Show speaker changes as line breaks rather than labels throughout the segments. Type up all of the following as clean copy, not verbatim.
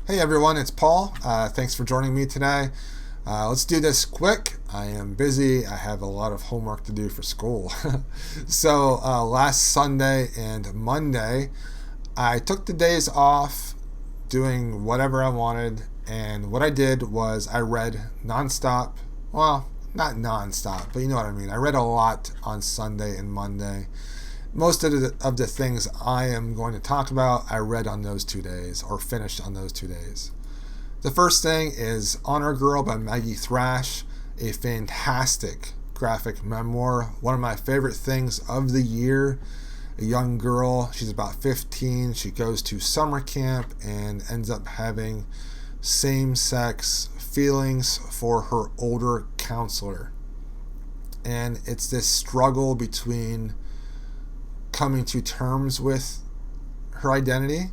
Hey everyone, it's Paul. Thanks for joining me today. Let's do this quick. I am busy. I have a lot of homework to do for school. So last Sunday and Monday, I took the days off doing whatever I wanted. And what I did was I read nonstop. Well, not nonstop, but you know what I mean. I read a lot on Sunday and Monday. Most of the things I am going to talk about, I read on those 2 days or finished on those 2 days. The first thing is Honor Girl by Maggie Thrash, a fantastic graphic memoir. One of my favorite things of the year. A young girl, she's about 15. She goes to summer camp and ends up having same-sex feelings for her older counselor. And it's this struggle between coming to terms with her identity,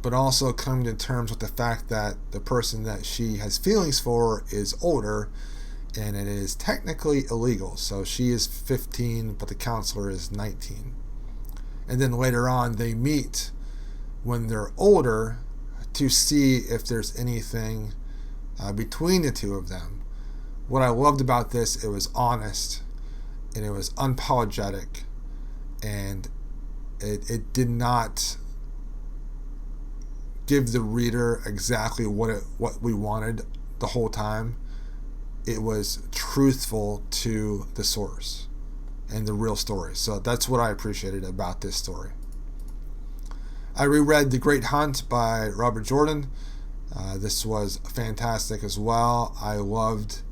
but also coming to terms with the fact that the person that she has feelings for is older and it is technically illegal. So she is 15, but the counselor is 19. And then later on, they meet when they're older to see if there's anything between the two of them. What I loved about this, it was honest and it was unapologetic. And it did not give the reader exactly what we wanted the whole time. It was truthful to the source and the real story. So that's what I appreciated about this story. I reread The Great Hunt by Robert Jordan. This was fantastic as well. I loved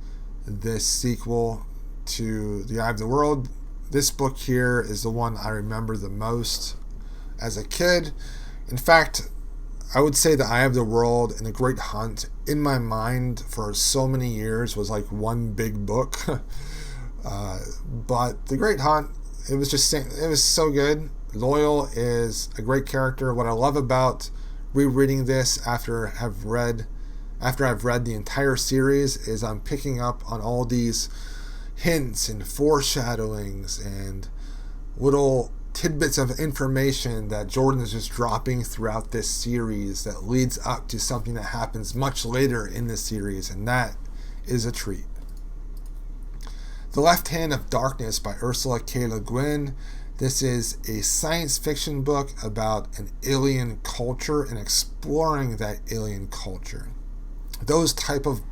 this sequel to The Eye of the World. This book here is the one I remember the most as a kid. In fact, I would say The Eye of the World and The Great Hunt in my mind for so many years was like one big book. But The Great Hunt, it was so good. Loyal is a great character. What I love about rereading this after I've read the entire series is I'm picking up on all these hints and foreshadowings and little tidbits of information that Jordan is just dropping throughout this series that leads up to something that happens much later in the series, and that is a treat. The Left Hand of Darkness by Ursula K. Le Guin. This is a science fiction book about an alien culture and exploring that alien culture. Those type of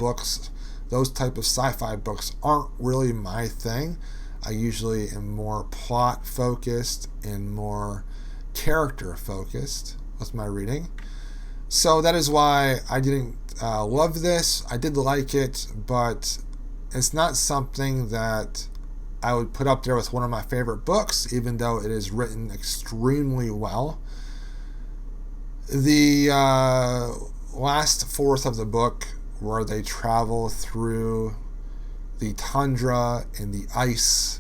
sci-fi books aren't really my thing. I usually am more plot focused and more character focused with my reading. So that is why I didn't love this. I did like it, but it's not something that I would put up there with one of my favorite books, even though it is written extremely well. The last fourth of the book, where they travel through the tundra and the ice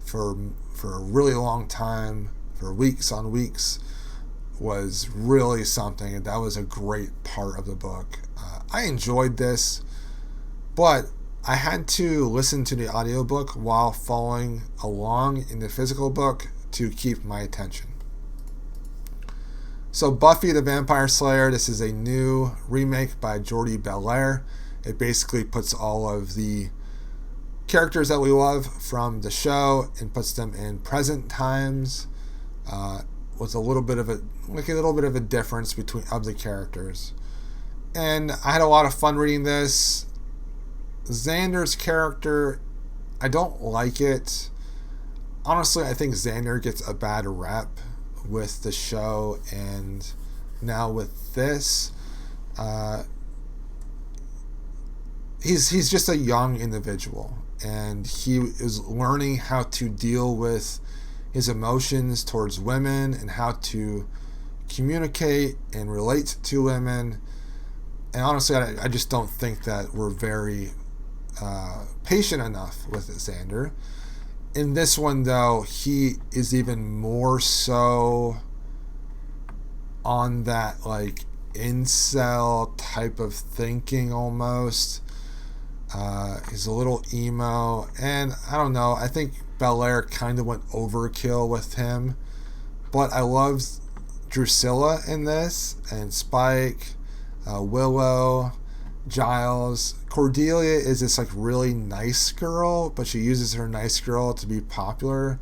for a really long time, for weeks on weeks, was really something, and that was a great part of the book. I enjoyed this, but I had to listen to the audiobook while following along in the physical book to keep my attention. So Buffy the Vampire Slayer, this is a new remake by Jordi Belair. It basically puts all of the characters that we love from the show and puts them in present times with a little bit of a difference between the characters. And I had a lot of fun reading this. Xander's character, I don't like it. Honestly, I think Xander gets a bad rep with the show, and now with this, he's just a young individual, and he is learning how to deal with his emotions towards women and how to communicate and relate to women. And honestly, I just don't think that we're very patient enough with Xander. In this one, though, he is even more so on that like incel type of thinking almost. He's a little emo, and I don't know, I think Belair kind of went overkill with him, but I loved Drusilla in this, and Spike. Willow, Giles. Cordelia is this like really nice girl, but she uses her nice girl to be popular.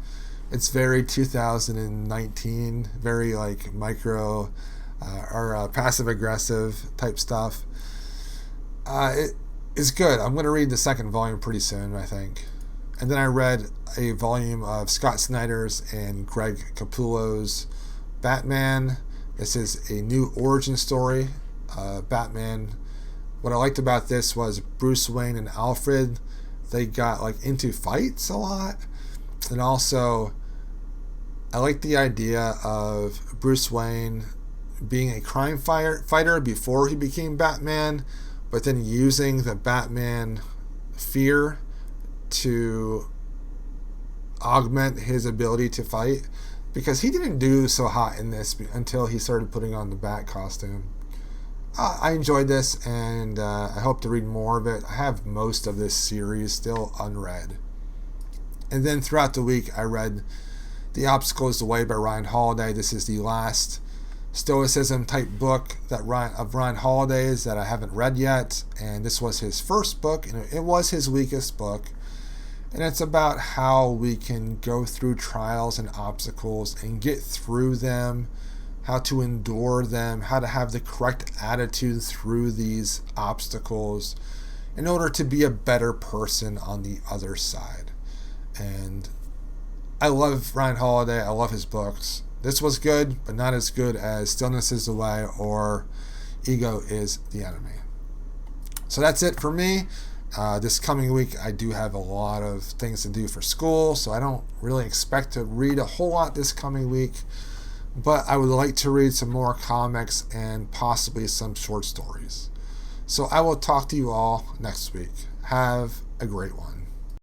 It's very 2019, very like micro or passive aggressive type stuff. It is good. I'm going to read the second volume pretty soon, I think. And then I read a volume of Scott Snyder's and Greg Capullo's Batman. This is a new origin story. Batman. What I liked about this was Bruce Wayne and Alfred, they got like into fights a lot. And also, I like the idea of Bruce Wayne being a crime fighter before he became Batman, but then using the Batman fear to augment his ability to fight, because he didn't do so hot in this until he started putting on the Bat costume. I enjoyed this, and I hope to read more of it. I have most of this series still unread. And then throughout the week, I read The Obstacle is the Way by Ryan Holiday. This is the last Stoicism type book of Ryan Holiday's that I haven't read yet, and this was his first book, and it was his weakest book. And it's about how we can go through trials and obstacles and get through them, how to endure them, how to have the correct attitude through these obstacles in order to be a better person on the other side. And I love Ryan Holiday. I love his books. This was good, but not as good as Stillness is the Way or Ego is the Enemy. So that's it for me. This coming week, I do have a lot of things to do for school, so I don't really expect to read a whole lot this coming week. But I would like to read some more comics and possibly some short stories. So I will talk to you all next week. Have a great one.